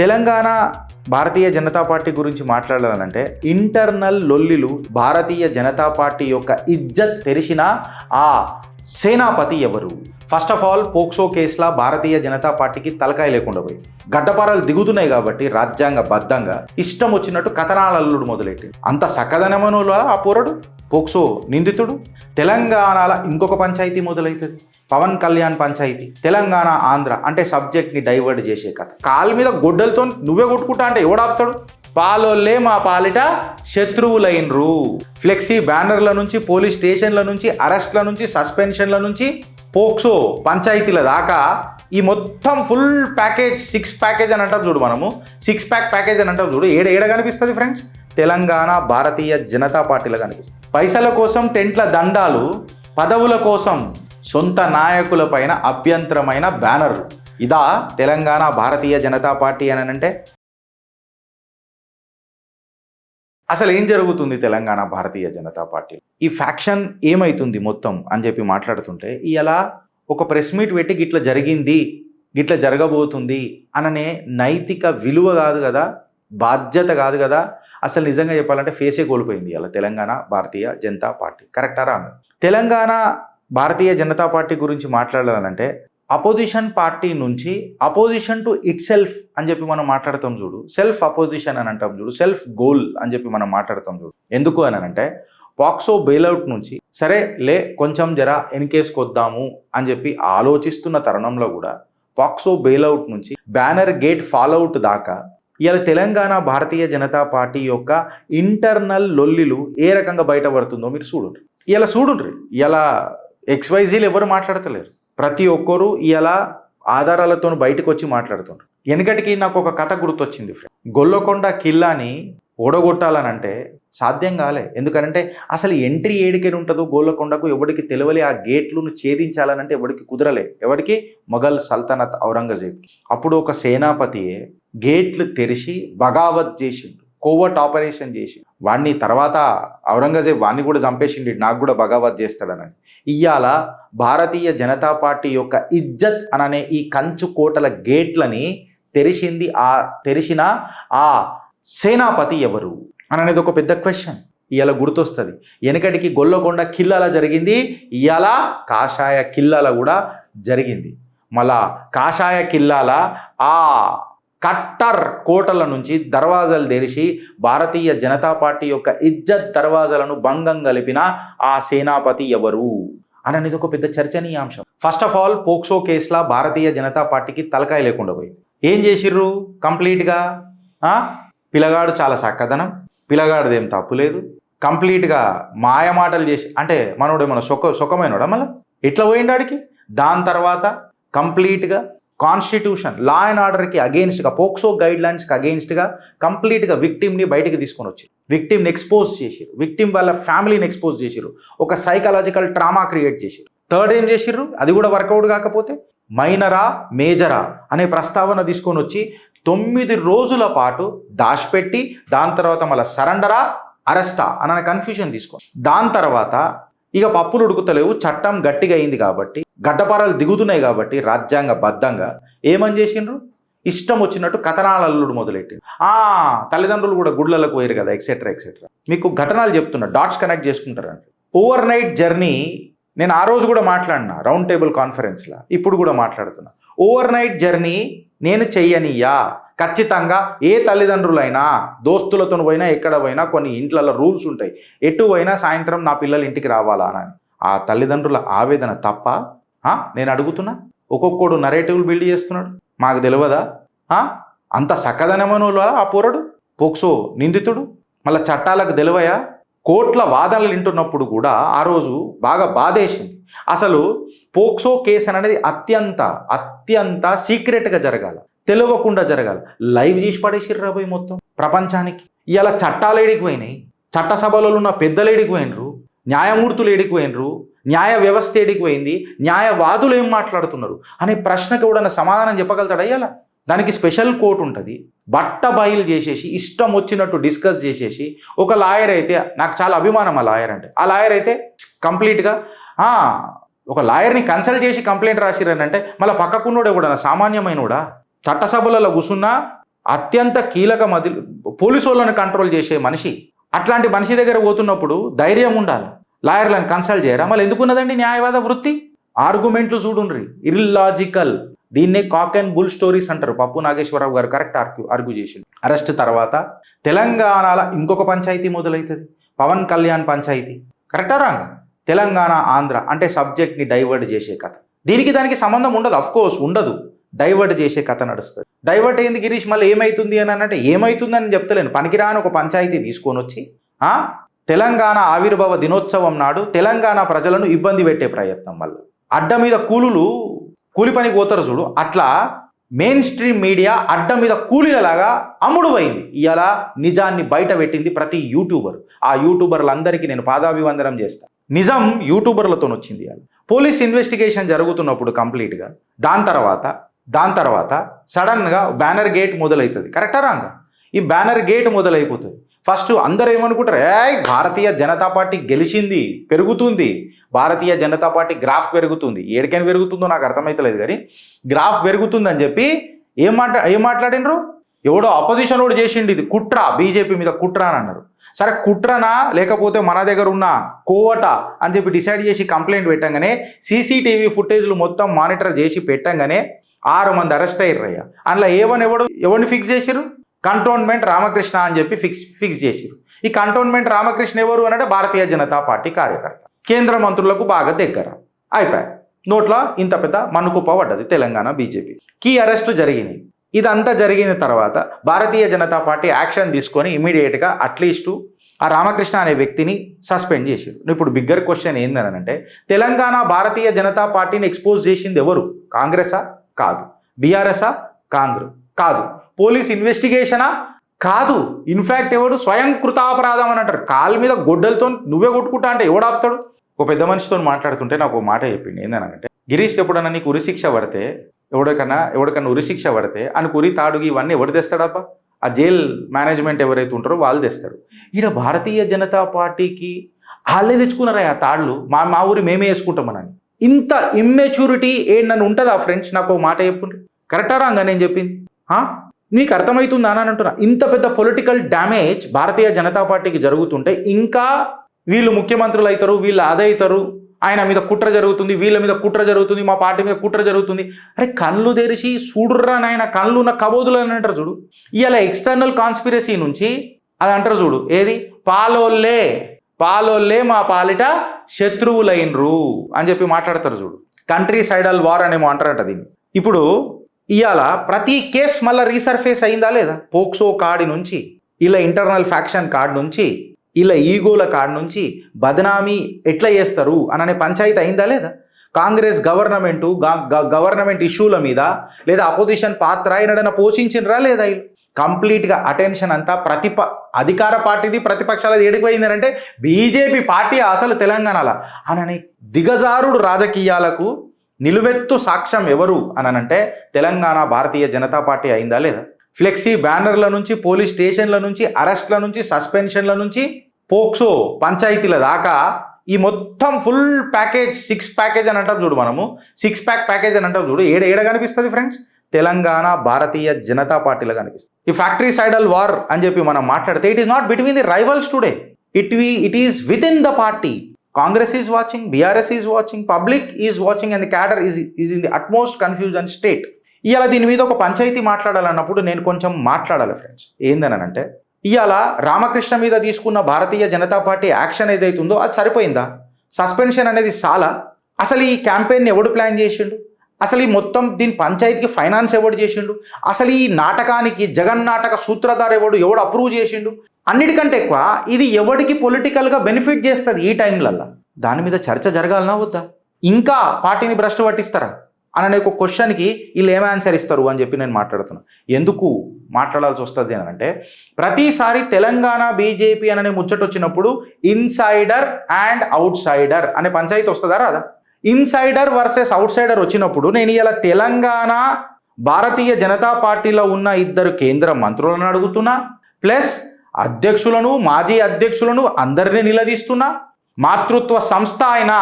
Telangana Bharatiya Janata party గురించి మాట్లాడాలంటే internal లొల్లిలు Bharatiya Janata party యొక్క ఇజ్జత్ తెరిచిన ఆ సేనాపతి ఎవరు? First of all POCSO కేసులా Bharatiya Janata పార్టీకి తలకాయ లేకుండా పోయి గడ్డపారాలు దిగుతున్నాయి కాబట్టి రాజ్యాంగ బద్ధంగా ఇష్టం వచ్చినట్టు కథనాలల్లుడు మొదలెట్టి అంత సక్కదనమనుల ఆ పోరడు పోక్సో నిందితుడు. తెలంగాణలో ఇంకొక పంచాయతీ మొదలవుతుంది, పవన్ కళ్యాణ్ పంచాయతీ. తెలంగాణ ఆంధ్ర అంటే సబ్జెక్ట్ని డైవర్ట్ చేసే కథ. కాళ్ళ మీద గొడ్డలతో నువ్వే కొట్టుకుంటా అంటే ఎవడాపుతాడు? పాలోళ్ళే మా పాలిట శత్రువులైనరు. ఫ్లెక్సీ బ్యానర్ల నుంచి, పోలీస్ స్టేషన్ల నుంచి, అరెస్ట్ల నుంచి, సస్పెన్షన్ల నుంచి, పోక్సో పంచాయతీల దాకా ఈ మొత్తం ఫుల్ ప్యాకేజ్, 6 ప్యాకేజ్ అని అంటాం చూడు. మనము 6 ప్యాకేజ్ అని అంటాం చూడు. ఏడ కనిపిస్తుంది ఫ్రెండ్స్? తెలంగాణ భారతీయ జనతా పార్టీలో కనిపిస్తుంది. పైసల కోసం టెంట్ల దండాలు, పదవుల కోసం సొంత నాయకుల పైన అభ్యంతరమైన బ్యానర్లు. ఇదా తెలంగాణ భారతీయ జనతా పార్టీ అని అంటే? అసలు ఏం జరుగుతుంది తెలంగాణ భారతీయ జనతా పార్టీ? ఈ ఫ్యాక్షన్ ఏమైతుంది మొత్తం అని చెప్పి మాట్లాడుతుంటే ఇలా ఒక ప్రెస్ మీట్ పెట్టి గిట్ల జరిగింది, గిట్ల జరగబోతుంది అననే నైతిక విలువ కాదు కదా, బాధ్యత కాదు కదా. అసలు నిజంగా చెప్పాలంటే ఫేసే కోల్పోయింది ఇలా తెలంగాణ భారతీయ జనతా పార్టీ. కరెక్టా రాంగ్? తెలంగాణ భారతీయ జనతా పార్టీ గురించి మాట్లాడాలంటే అపోజిషన్ పార్టీ నుంచి అపోజిషన్ టు ఇట్ సెల్ఫ్ అని చెప్పి మనం మాట్లాడతాం చూడు. సెల్ఫ్ అపోజిషన్ అని అంటాం చూడు, సెల్ఫ్ గోల్ అని చెప్పి మనం మాట్లాడతాం చూడు. ఎందుకు అని అంటే పాక్సో బెయిల్అవుట్ నుంచి సరే కొంచెం జర ఎన్కేసుకొద్దాము అని చెప్పి ఆలోచిస్తున్న తరుణంలో కూడా పాక్సో బెయిల్అవుట్ నుంచి బ్యానర్ గేట్ ఫాలోఅవుట్ దాకా ఇలా తెలంగాణ భారతీయ జనతా పార్టీ యొక్క ఇంటర్నల్ లొల్లిలు ఏ రకంగా బయటపడుతుందో మీరు చూడండి. ఇలా XYZలు ఎవరు మాట్లాడతలేరు. ప్రతి ఒక్కరు ఇలా ఆధారాలతో బయటకు వచ్చి మాట్లాడుతున్నారు. వెనకటికి నాకు ఒక కథ గుర్తొచ్చింది ఫ్రెండ్. గొల్లకొండ కిల్లాని ఓడగొట్టాలనంటే సాధ్యం కాలే. ఎందుకనంటే అసలు ఎంట్రీ ఏడికేని ఉంటుందో గోల్లకొండకు ఎవరికి తెలియలే. ఆ గేట్లను ఛేదించాలనంటే ఎవరికి కుదరలే. ఎవరికి? మొఘల్ సల్తనత్ ఔరంగజేబ్కి. అప్పుడు ఒక సేనాపతియే గేట్లు తెరిచి బగావత్ చేసిండు, కోవర్ట్ ఆపరేషన్ చేసి వాడిని తర్వాత ఔరంగజేబ్ వాడిని కూడా చంపేసిండు, నాకు కూడా బగావత్ చేస్తాడనని. ఇవాళ భారతీయ జనతా పార్టీ యొక్క ఇజ్జత్ అననే ఈ కంచు కోటల గేట్లని తెరిచిన ఆ సేనాపతి ఎవరు అనేది ఒక పెద్ద క్వశ్చన్ ఇవాళ గుర్తొస్తుంది. వెనకటికి గొల్లకొండ కిల్లాల జరిగింది, ఇవాళ కాషాయ కిల్లాల కూడా జరిగింది. మళ్ళా కాషాయ కిల్లాల ఆ కట్టర్ కోటల నుంచి దర్వాజాలు తెరిచి భారతీయ జనతా పార్టీ యొక్క ఇజ్జత్ దర్వాజాలను భంగం కలిపిన ఆ సేనాపతి ఎవరు అనేది ఒక పెద్ద చర్చనీయాంశం. First of all POCSO కేసులా Bharatiya Janata పార్టీకి తలకాయ లేకుండా పోయింది. ఏం చేసిర్రు కంప్లీట్గా? పిల్లగాడు చాలా చక్కదనం, పిల్లగాడిదేం తప్పు లేదు, కంప్లీట్గా మాయమాటలు చేసి అంటే మనోడేమన్నా సుఖమైనోడా మళ్ళీ ఎట్లా పోయిండాడికి. దాని తర్వాత కంప్లీట్గా కాన్స్టిట్యూషన్, లా అండ్ ఆర్డర్కి అగెయిన్స్ట్గా, పోక్సో గైడ్ లైన్స్కి అగెయిన్స్ట్గా కంప్లీట్గా విక్టిమ్ని బయటికి తీసుకొని వచ్చి విక్టిమ్ని ఎక్స్పోజ్ చేసిర్రు, విక్టిమ్ వాళ్ళ ఫ్యామిలీని ఎక్స్పోజ్ చేసిర్రు, ఒక సైకలాజికల్ ట్రామా క్రియేట్ చేసిర్రు. థర్డ్ ఏం చేసిర్రు? అది కూడా వర్కౌట్ కాకపోతే మైనరా మేజరా అనే ప్రస్తావన తీసుకొని వచ్చి 9 రోజుల పాటు దాచిపెట్టి దాని తర్వాత మళ్ళీ సరెండరా అరెస్టా అనే కన్ఫ్యూజన్ తీసుకో. దాని తర్వాత ఇక పప్పులు ఉడుకుతలేవు, చట్టం గట్టిగా అయింది కాబట్టి, గడ్డపారాలు దిగుతున్నాయి కాబట్టి రాజ్యాంగ బద్ధంగా ఏమని చేసిండ్రు? ఇష్టం వచ్చినట్టు కథనాలల్లుడు మొదలెట్టి తల్లిదండ్రులు కూడా గుడ్లకు పోయారు కదా, ఎక్సెట్రా ఎక్సెట్రా. మీకు ఘటనలు చెప్తున్నా, డాట్స్ కనెక్ట్ చేసుకుంటారండి. ఓవర్ నైట్ జర్నీ నేను ఆ రోజు కూడా మాట్లాడినా రౌండ్ టేబుల్ కాన్ఫరెన్స్లో, ఇప్పుడు కూడా మాట్లాడుతున్నా. ఓవర్ నైట్ జర్నీ నేను చెయ్యనియా. ఖచ్చితంగా ఏ తల్లిదండ్రులైనా దోస్తులతో పోయినా ఎక్కడ పోయినా కొన్ని ఇంట్లలో రూల్స్ ఉంటాయి, ఎటు పోయినా సాయంత్రం నా పిల్లలు ఇంటికి రావాలా అని. ఆ తల్లిదండ్రుల ఆవేదన తప్ప నేను అడుగుతున్నా. ఒక్కొక్కడు నరేటివ్లు బిల్డ్ చేస్తున్నాడు, మాకు తెలియదా? అంత సక్కదనమనుల ఆ పోరడు పోక్సో నిందితుడు. మళ్ళీ చట్టాలకు తెలివయా? కోట్ల వాదనలు వింటున్నప్పుడు కూడా ఆ రోజు బాగా బాధేసింది. అసలు పోక్సో కేసు అనేది అత్యంత సీక్రెట్గా జరగాలి, తెలియకుండా జరగాలి. లైవ్ చేసి పడేసిర్రు రాబోయే మొత్తం ప్రపంచానికి. ఇలా చట్టాలు ఏడికిపోయినాయి, చట్టసభలలో ఉన్న పెద్దలు ఏడికిపోయినరు, న్యాయమూర్తులు ఏడికిపోయినరు, న్యాయ వ్యవస్థ ఏడికిపోయింది, న్యాయవాదులు ఏం మాట్లాడుతున్నారు అనే ప్రశ్నకు కూడా సమాధానం చెప్పగలుగుతాడు. అయ్యాలా దానికి స్పెషల్ కోర్టు ఉంటుంది. బట్ట బయలు చేసేసి ఇష్టం వచ్చినట్టు డిస్కస్ చేసేసి ఒక లాయర్ అయితే, నాకు చాలా అభిమానం ఆ లాయర్ అంటే, ఆ లాయర్ అయితే కంప్లీట్గా ఒక లాయర్ని కన్సల్ట్ చేసి కంప్లైంట్ రాసిరనంటే మళ్ళీ పక్కకున్నోడే కూడా సామాన్యమైనోడా? చట్టసభలలో కూర్చున్నా అత్యంత కీలక పోలీసు వాళ్ళని కంట్రోల్ చేసే మనిషి. అట్లాంటి మనిషి దగ్గర పోతున్నప్పుడు ధైర్యం ఉండాలి. లాయర్లను కన్సల్ట్ చేయరా? మళ్ళీ ఎందుకున్నదండి న్యాయవాద వృత్తి? ఆర్గ్యుమెంట్లు చూడుండ్రి, ఇర్లాజికల్. దీన్నే కాక్ అండ్ బుల్ స్టోరీస్ అంటారు. పప్పు నాగేశ్వరరావు గారు కరెక్ట్ ఆర్గ్యూ చేసిండు. అరెస్ట్ తర్వాత తెలంగాణలో ఇంకొక పంచాయతీ మొదలవుతుంది, పవన్ కళ్యాణ్ పంచాయతీ. కరెక్టా రాంగ్? తెలంగాణ ఆంధ్ర అంటే సబ్జెక్ట్ని డైవర్ట్ చేసే కథ. దీనికి దానికి సంబంధం ఉండదు, అఫ్కోర్స్ ఉండదు. డైవర్ట్ చేసే కథ నడుస్తుంది. డైవర్ట్ అయింది గిరీష్, మళ్ళీ ఏమవుతుంది అని అంటే ఏమవుతుందని చెప్తలేను. పనికిరాని ఒక పంచాయతీ తీసుకొని వచ్చి తెలంగాణ ఆవిర్భావ దినోత్సవం నాడు తెలంగాణ ప్రజలను ఇబ్బంది పెట్టే ప్రయత్నం. మళ్ళీ అడ్డ మీద కూలి పనికి పోతారు చూడు, అట్లా మెయిన్ స్ట్రీమ్ మీడియా అడ్డ మీద కూలీలలాగా అమ్ముడు అయింది. ఇలా నిజాన్ని బయట పెట్టింది ప్రతి యూట్యూబర్. ఆ యూట్యూబర్లందరికీ నేను పాదాభివందనం చేస్తాను. నిజం యూట్యూబర్లతో వచ్చింది. పోలీస్ ఇన్వెస్టిగేషన్ జరుగుతున్నప్పుడు కంప్లీట్గా దాని తర్వాత సడన్గా బ్యానర్ గేట్ మొదలవుతుంది. కరెక్టా రాంగా? ఈ బ్యానర్ గేట్ మొదలైపోతుంది. ఫస్ట్ అందరూ ఏమనుకుంటారు, భారతీయ జనతా పార్టీ గెలిచింది, పెరుగుతుంది, భారతీయ జనతా పార్టీ గ్రాఫ్ పెరుగుతుంది. ఏడికైనా పెరుగుతుందో నాకు అర్థమవుతలేదు, కానీ గ్రాఫ్ పెరుగుతుంది అని చెప్పి ఏం మాట్లాడినరు? ఎవడో అపోజిషన్ వాడు చేసిండు, ఇది కుట్ర, బీజేపీ మీద కుట్ర అని అన్నారు. సరే కుట్రనా లేకపోతే మన దగ్గర ఉన్న కోవట అని చెప్పి డిసైడ్ చేసి కంప్లైంట్ పెట్టంగానే సీసీటీవీ ఫుటేజ్లు మొత్తం మానిటర్ చేసి పెట్టంగానే 6 మంది అరెస్ట్ అయ్యారయ్యా. అందులో ఎవరిని ఫిక్స్ చేశారు? కంటోన్మెంట్ రామకృష్ణ అని చెప్పి ఫిక్స్ చేశారు. ఈ కంటోన్మెంట్ రామకృష్ణ ఎవరు అంటే భారతీయ జనతా పార్టీ కార్యకర్త, కేంద్ర మంత్రులకు బాగా దగ్గర. అయిపోయాయి, నోట్లో ఇంత పెద్ద మన్నుకుప్ప పడ్డది తెలంగాణ బీజేపీ. కీ అరెస్టులు జరిగినాయి. ఇదంతా జరిగిన తర్వాత భారతీయ జనతా పార్టీ యాక్షన్ తీసుకొని ఇమీడియట్గా అట్లీస్ట్ ఆ రామకృష్ణ అనే వ్యక్తిని సస్పెండ్ చేశారు. ఇప్పుడు బిగ్గర్ క్వశ్చన్ ఏందనంటే, తెలంగాణ భారతీయ జనతా పార్టీని ఎక్స్పోజ్ చేసింది ఎవరు? కాంగ్రెసా? కాదు. బీఆర్ఎస్ఆ? కాదు. పోలీస్ ఇన్వెస్టిగేషనా? కాదు. ఇన్ఫ్యాక్ట్ ఎవడు? స్వయం కృతాపరాధం అని అంటారు. కాళ్ళ మీద గొడ్డలతో నువ్వే కొట్టుకుంటా అంటే ఎవడు ఆపుతాడు? ఒక పెద్ద మనిషితో మాట్లాడుతుంటే నాకు ఒక మాట చెప్పింది. ఏందనంటే, గిరీష్ ఎప్పుడన్నా నీకు ఉరిశిక్ష పడితే, ఎవడికన్నా ఉరిశిక్ష పడితే అని ఉరి తాడుగి ఇవన్నీ ఎవడు తెస్తాడబ్బా? ఆ జైల్ మేనేజ్మెంట్ ఎవరైతే ఉంటారో వాళ్ళు తెస్తాడు. ఈడ భారతీయ జనతా పార్టీకి వాళ్ళే తెచ్చుకున్నారా ఆ తాళ్ళు? మా ఊరి మేమే వేసుకుంటామనని. ఇంత ఇమ్మెచ్యూరిటీ నన్ను ఉంటుందా ఫ్రెండ్స్? నాకు ఒక మాట చెప్పుండ్రి. కరెక్టా రాంగా నేను చెప్పింది? నీకు అర్థమవుతుందా అని అంటున్నా. ఇంత పెద్ద పొలిటికల్ డ్యామేజ్ భారతీయ జనతా పార్టీకి జరుగుతుంటే ఇంకా వీళ్ళు ముఖ్యమంత్రులు అవుతారు, వీళ్ళు అదవుతారు, ఆయన మీద కుట్ర జరుగుతుంది, వీళ్ళ మీద కుట్ర జరుగుతుంది, మా పార్టీ మీద కుట్ర జరుగుతుంది. అరే కళ్ళు తెరిచి చూడుర్రా నాయన, కళ్ళు ఉన్న కబోదులు అని అంటారు చూడు. ఇలా ఎక్స్టర్నల్ కాన్స్పిరసీ నుంచి అది అంటారు చూడు, ఏది పాలోల్లే మా పాలిట శత్రువులైనరు అని చెప్పి మాట్లాడతారు చూడు. కంట్రీ సైడల్ వార్ అనేమో అంటారంట దీన్ని. ఇప్పుడు ఇవాళ ప్రతి కేసు మళ్ళీ రీసర్ఫేస్ అయిందా లేదా? పోక్సో కార్డు నుంచి, ఇలా ఇంటర్నల్ ఫ్యాక్షన్ కార్డు నుంచి, ఇలా ఈగోల కార్డు నుంచి బదనామీ ఎట్లా చేస్తారు అనే పంచాయతీ అయిందా లేదా? కాంగ్రెస్ గవర్నమెంట్ ఇష్యూల మీద లేదా అపోజిషన్ పాత్ర అయినడన పోషించినరా లేదా? కంప్లీట్గా అటెన్షన్ అంతా అధికార పార్టీది, ప్రతిపక్షాలది ఏడిపోయిందంటే బీజేపీ పార్టీ అసలు తెలంగాణలో అనని దిగజారుడు రాజకీయాలకు నిలువెత్తు సాక్ష్యం ఎవరు అనంటే తెలంగాణ భారతీయ జనతా పార్టీ అయిందా లేదా? ఫ్లెక్సీ బ్యానర్ల నుంచి, పోలీస్ స్టేషన్ల నుంచి, అరెస్ట్ల నుంచి, సస్పెన్షన్ల నుంచి, పోక్సో పంచాయతీల దాకా ఈ మొత్తం ఫుల్ ప్యాకేజ్, 6 ప్యాకేజ్ అని అంటాం చూడు. మనము 6 ప్యాకేజ్ అని అంటాం చూడు. ఏడ కనిపిస్తుంది ఫ్రెండ్స్? తెలంగాణ భారతీయ జనతా పార్టీలో కనిపిస్తుంది. ఈ ఫ్యాక్టరీ సైడల్ వార్ అని చెప్పి మనం మాట్లాడితే it is not between the rivals today, it is with in the party. Congress is watching, BRS is watching, public is watching, and the cadre is in the utmost confusion state. ఇవాళ దీని మీద ఒక పంచాయతీ మాట్లాడాలన్నప్పుడు నేను కొంచెం మాట్లాడాలి friends. ఏందనంటే, ఇవాళ రామకృష్ణ మీద తీసుకున్న భారతీయ జనతా పార్టీ యాక్షన్ ఏదైతుందో అది సరిపోయిందా? సస్పెన్షన్ అనేది చాలా. అసలు ఈ క్యాంపెయిన్ ఎవడు ప్లాన్ చేసిండు? అసలు ఈ మొత్తం దీని పంచాయతీకి ఫైనాన్స్ ఎవడు చేసిండు? అసలు ఈ నాటకానికి జగన్నాటక సూత్రధార ఎవడు అప్రూవ్ చేసిండు? అన్నిటికంటే ఎక్కువ ఇది ఎవడికి పొలిటికల్గా బెనిఫిట్ చేస్తుంది ఈ టైంలల్లో? దాని మీద చర్చ జరగాలనా వద్దా? ఇంకా పార్టీని భ్రష్టు పట్టిస్తారా అనే ఒక క్వశ్చన్కి వీళ్ళు ఏం ఆన్సర్ ఇస్తారు అని చెప్పి నేను మాట్లాడుతున్నాను. ఎందుకు మాట్లాడాల్సి వస్తుంది అని అంటే, ప్రతిసారి తెలంగాణ బీజేపీ అనే ముచ్చట వచ్చినప్పుడు ఇన్సైడర్ అండ్ అవుట్ సైడర్ అనే పంచాయతీ వస్తుందా రాదా? ఇన్సైడర్ వర్సెస్ అవుట్ సైడర్ వచ్చినప్పుడు నేను ఇలా తెలంగాణ భారతీయ జనతా పార్టీలో ఉన్న 2 కేంద్ర మంత్రులను అడుగుతున్నా, ప్లస్ అధ్యక్షులను, మాజీ అధ్యక్షులను అందరినీ నిలదీస్తున్నా, మాతృత్వ సంస్థ అయిన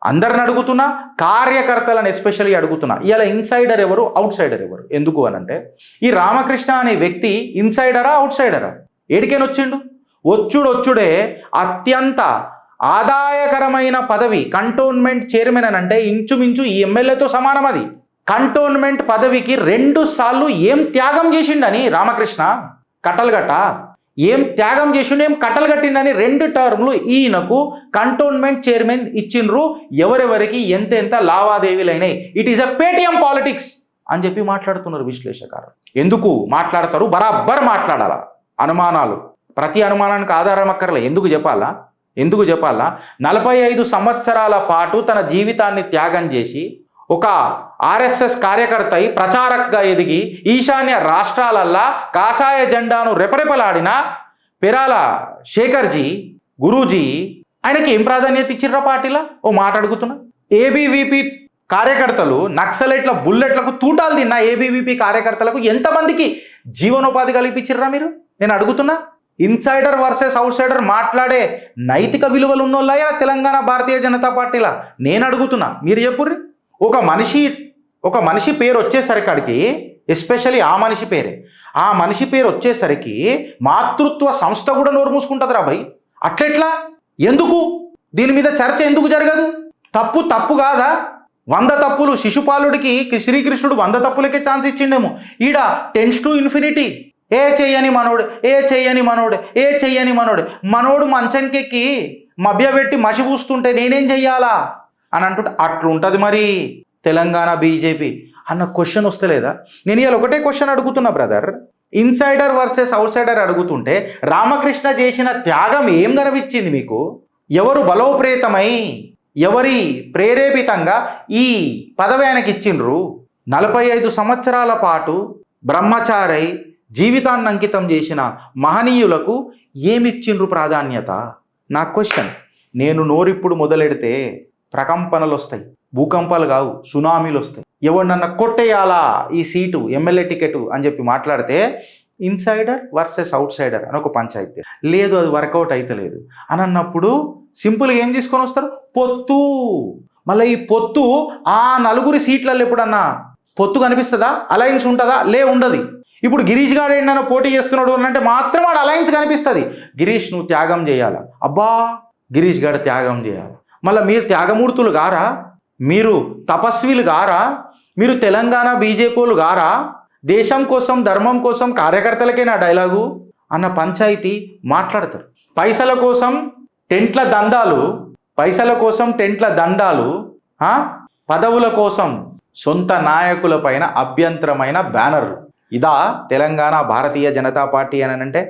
అందరిని అడుగుతున్నా, కార్యకర్తలను ఎస్పెషల్లీ అడుగుతున్నా. ఇలా ఇన్సైడర్ ఎవరు, అవుట్ సైడర్ ఎవరు? ఎందుకు అనంటే ఈ రామకృష్ణ అనే వ్యక్తి ఇన్సైడరా, అవుట్ సైడరా? ఏడికేనొచ్చిండు? వచ్చుడే అత్యంత ఆదాయకరమైన పదవి కంటోన్మెంట్ చైర్మన్ అని అంటే ఇంచుమించు ఈ ఎమ్మెల్యేతో సమానం. అది కంటోన్మెంట్ పదవికి 2 సార్లు ఏం త్యాగం చేసిండని రామకృష్ణ కట్టలుగట్ట ఏం త్యాగం చేసిండు, ఏం కట్టలు కట్టిండని 2 టర్మ్లు ఈయనకు కంటోన్మెంట్ చైర్మన్ ఇచ్చిండ్రు. ఎవరెవరికి ఎంత లావాదేవీలు అయినాయి, it is a Paytm politics అని చెప్పి మాట్లాడుతున్నారు విశ్లేషకారు. ఎందుకు మాట్లాడతారు? బరాబర్ మాట్లాడాలా. అనుమానాలు, ప్రతి అనుమానానికి ఆధారం అక్కర్లే. ఎందుకు చెప్పాలా? 45 సంవత్సరాల పాటు తన జీవితాన్ని త్యాగం చేసి ఒక ఆర్ఎస్ఎస్ కార్యకర్త అయి ప్రచారక్గా ఎదిగి ఈశాన్య రాష్ట్రాలల్లా కాషాయ జెండాను రెపరెపలాడిన పెరాల శేఖర్జీ గురూజీ ఆయనకి ఏం ప్రాధాన్యత ఇచ్చిర్రా పార్టీలా? ఓ మాట అడుగుతున్నా. ఏబీవీపీ కార్యకర్తలు నక్సలైట్ల బుల్లెట్లకు తూటాలు తిన్న ఏబీవీపీ కార్యకర్తలకు ఎంతమందికి జీవనోపాధి కల్పించిర్రా మీరు? నేను అడుగుతున్నా. ఇన్సైడర్ వర్సెస్ అవుట్ సైడర్ మాట్లాడే నైతిక విలువలు ఉన్నోళ్ళ తెలంగాణ భారతీయ జనతా పార్టీలా? నేను అడుగుతున్నా, మీరు చెప్పుర్రి. ఒక మనిషి పేరు వచ్చేసరికి, ఎస్పెషల్లీ ఆ మనిషి పేరు వచ్చేసరికి మాతృత్వ సంస్థ కూడా నోరు మూసుకుంటుందిరా భయ్. అట్లెట్లా? ఎందుకు దీని మీద చర్చ ఎందుకు జరగదు? తప్పు కాదా? 100 తప్పులు శిశుపాలుడికి శ్రీకృష్ణుడు 100 తప్పులకే ఛాన్స్ ఇచ్చిండేమో. ఈడ టెన్స్ టు ఇన్ఫినిటీ. ఏ చెయ్యని మనోడు మనోడు మంచంకెక్కి మభ్యపెట్టి మసి పూస్తుంటే నేనేం చెయ్యాలా అని అంటుంటే అట్లుంటుంది మరి తెలంగాణ బీజేపీ అన్న క్వశ్చన్ వస్తలేదా? నేను ఇవాళ ఒకటే క్వశ్చన్ అడుగుతున్నా brother. Insider versus out cider అడుగుతుంటే రామకృష్ణ చేసిన త్యాగం ఏం కనిపించింది మీకు? ఎవరు బలోపేతమై, ఎవరి ప్రేరేపితంగా ఈ పదవి ఆయనకి ఇచ్చిండ్రు? 45 సంవత్సరాల పాటు బ్రహ్మచారై జీవితాన్ని అంకితం చేసిన మహనీయులకు ఏమిచ్చిండ్రు ప్రాధాన్యత? నా క్వశ్చన్. నేను నోరిప్పుడు మొదలెడితే ప్రకంపనలు వస్తాయి, భూకంపాలు కావు, సునామీలు వస్తాయి. ఎవరినన్నా కొట్టేయాలా ఈ సీటు, ఎమ్మెల్యే టికెట్ అని చెప్పి మాట్లాడితే ఇన్సైడర్ వర్సెస్ అవుట్ సైడర్ అని ఒక పంచాయతీ లేదు, అది వర్కౌట్ అయితలేదు అని అన్నప్పుడు సింపుల్గా ఏం తీసుకొని వస్తారు? పొత్తు. మళ్ళీ ఈ పొత్తు ఆ 4 సీట్లలో ఎప్పుడన్నా పొత్తు కనిపిస్తుందా? అలయన్స్ ఉంటుందా? ఉండదు. ఇప్పుడు గిరీష్ గారు ఏంటన్నా పోటీ చేస్తున్నాడు అని అంటే మాత్రం వాడు అలయన్స్ కనిపిస్తుంది. గిరీష్ నువ్వు త్యాగం చేయాలా? అబ్బా గిరీష్ గారు త్యాగం చేయాలి. మళ్ళీ మీరు త్యాగమూర్తులు గారా? మీరు తపస్విలు గారా? మీరు తెలంగాణ బీజేపీలు గారా? దేశం కోసం ధర్మం కోసం కార్యకర్తలకే నా డైలాగు అన్న పంచాయతీ మాట్లాడతారు. పైసల కోసం టెంట్ల దండాలు, పదవుల కోసం సొంత నాయకుల పైన అభ్యంతరమైన బ్యానర్లు. ఇదా తెలంగాణ భారతీయ జనతా పార్టీ అని అంటే?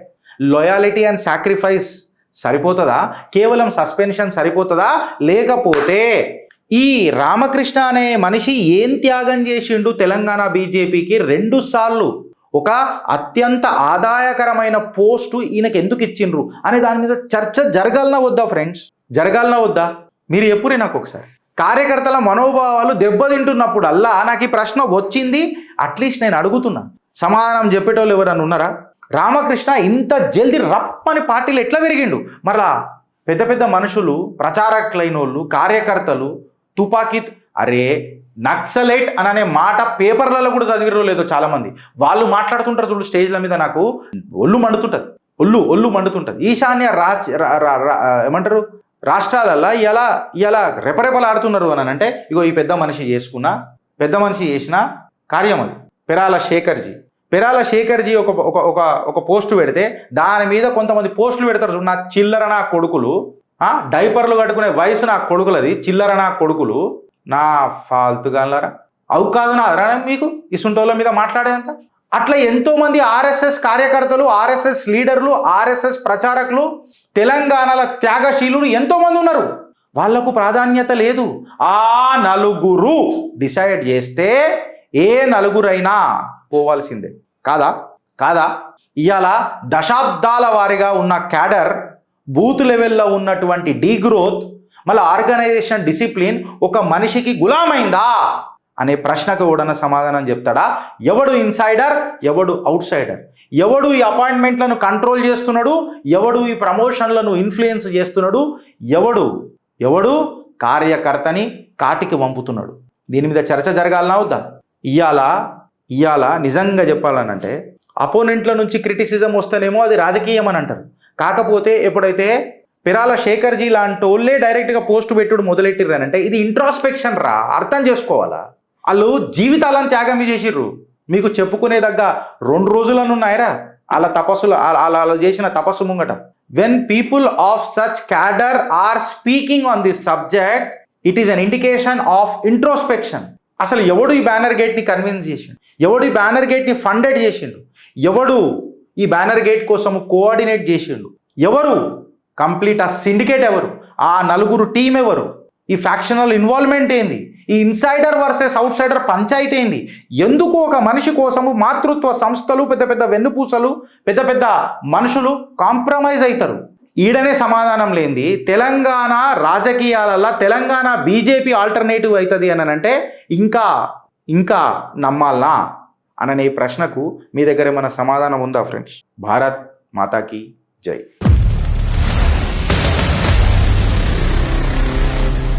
లాయల్టీ అండ్ సాక్రిఫైస్ సరిపోతుందా? కేవలం సస్పెన్షన్ సరిపోతుందా? లేకపోతే ఈ రామకృష్ణ అనే మనిషి ఏం త్యాగం చేసిండు తెలంగాణ బీజేపీకి? 2 సార్లు ఒక అత్యంత ఆదాయకరమైన పోస్టు ఈయనకి ఎందుకు ఇచ్చిండ్రు అనే దాని మీద చర్చ జరగాలనా వద్దా ఫ్రెండ్స్? మీరు ఎప్పుడే నాకు ఒకసారి. కార్యకర్తల మనోభావాలు దెబ్బతింటున్నప్పుడల్లా నాకు ఈ ప్రశ్న వచ్చింది. అట్లీస్ట్ నేను అడుగుతున్నా, సమాధానం చెప్పేటోళ్ళు ఎవరన్నా ఉన్నారా? రామకృష్ణ ఇంత జల్దీ రప్పని పార్టీలు ఎట్లా పెరిగిండు? మరలా పెద్ద మనుషులు, ప్రచారకులైన వాళ్ళు, కార్యకర్తలు తుపాకీ అరే నక్సలైట్ అనే మాట పేపర్లలో కూడా చదివిరో లేదో చాలామంది వాళ్ళు మాట్లాడుతుంటారు చూడు స్టేజ్ల మీద. నాకు ఒళ్ళు మండుతుంటుంది. ఈశాన్య ఏమంటారు రాష్ట్రాలల్లో ఇలా రెపరెపలాడుతున్నారు అని అంటే ఇగో ఈ పెద్ద మనిషి చేసిన కార్యం అది. పెరాల శేఖర్జీ ఒక పోస్టు పెడితే దాని మీద కొంతమంది పోస్టులు పెడతారు చూడు, నా చిల్లర నా కొడుకులు, డైపర్లు కట్టుకునే వయసు నా కొడుకులది, చిల్లర నా కొడుకులు, నా ఫాల్తుగాలరా అవు కాదు నా అదరా మీకు ఇసుంటోళ్ళ మీద మాట్లాడేంత. అట్లా ఎంతోమంది ఆర్ఎస్ఎస్ కార్యకర్తలు, ఆర్ఎస్ఎస్ లీడర్లు, ఆర్ఎస్ఎస్ ప్రచారకులు, తెలంగాణలో త్యాగశీలులు ఎంతోమంది ఉన్నారు. వాళ్లకు ప్రాధాన్యత లేదు. ఆ 4 డిసైడ్ చేస్తే ఏ 4 పోవాల్సిందే కాదా? ఇవాళ దశాబ్దాల వారీగా ఉన్న క్యాడర్, బూత్ లెవెల్లో ఉన్నటువంటి డీగ్రోత్, మళ్ళీ ఆర్గనైజేషన్ డిసిప్లిన్ ఒక మనిషికి గులామైందా అనే ప్రశ్నకు ఎవడన్నా సమాధానం చెప్తాడా? ఎవడు ఇన్సైడర్, ఎవడు అవుట్ సైడర్? ఎవడు ఈ అపాయింట్మెంట్లను కంట్రోల్ చేస్తున్నాడు, ఎవడు ఈ ప్రమోషన్లను ఇన్ఫ్లుయెన్స్ చేస్తున్నాడు, ఎవడు కార్యకర్తని కాటికి పంపుతున్నాడు. దీని మీద చర్చ జరగాలనా వద్దా? ఇవాళ నిజంగా చెప్పాలనంటే అపోనెంట్ల నుంచి క్రిటిసిజం వస్తేనేమో అది రాజకీయం అని అంటారు. కాకపోతే ఎప్పుడైతే పిరాల శేఖర్జీ లాంటి వాళ్ళే డైరెక్ట్గా పోస్ట్ పెట్టుడు మొదలెట్టిర్రనంటే ఇది ఇంట్రాస్పెక్షన్ రా, అర్థం చేసుకోవాలా. వాళ్ళు జీవితాలను త్యాగం చేసిర్రు. మీకు చెప్పుకునే దగ్గర 2 రోజులను ఉన్నాయరా వాళ్ళ తపస్సులు, వాళ్ళు చేసిన తపస్సు ముంగట. When people of such cadre are speaking on this subject it is an indication of introspection. అసలు ఎవడు ఈ బ్యానర్ గేట్ని కన్విన్స్ చేసిండు? ఎవడు ఈ బ్యానర్ గేట్ని ఫండెడ్ చేసిండు? ఎవడు ఈ బ్యానర్ గేట్ కోసం కోఆర్డినేట్ చేసిండు? ఎవరు? కంప్లీట్ ఆ సిండికేట్ ఎవరు? ఆ నలుగురు టీం ఎవరు? ఈ ఫ్యాక్షనల్ ఇన్వాల్వ్మెంట్ ఏంది? ఈ ఇన్సైడర్ వర్సెస్ అవుట్ సైడర్ పంచాయతీ ఏంది? ఎందుకు ఒక మనిషి కోసము మాతృత్వ సంస్థలు, పెద్ద పెద్ద వెన్నుపూసలు, పెద్ద పెద్ద మనుషులు కాంప్రమైజ్ అవుతారు? ఈడనే సమాధానం లేనిది తెలంగాణ రాజకీయాలలో తెలంగాణ బీజేపీ ఆల్టర్నేటివ్ అవుతుంది అని అంటే ఇంకా నమ్మాలనా అననే ప్రశ్నకు మీ దగ్గర ఏమైనా సమాధానం ఉందా ఫ్రెండ్స్? భారత్ మాతాకి జై.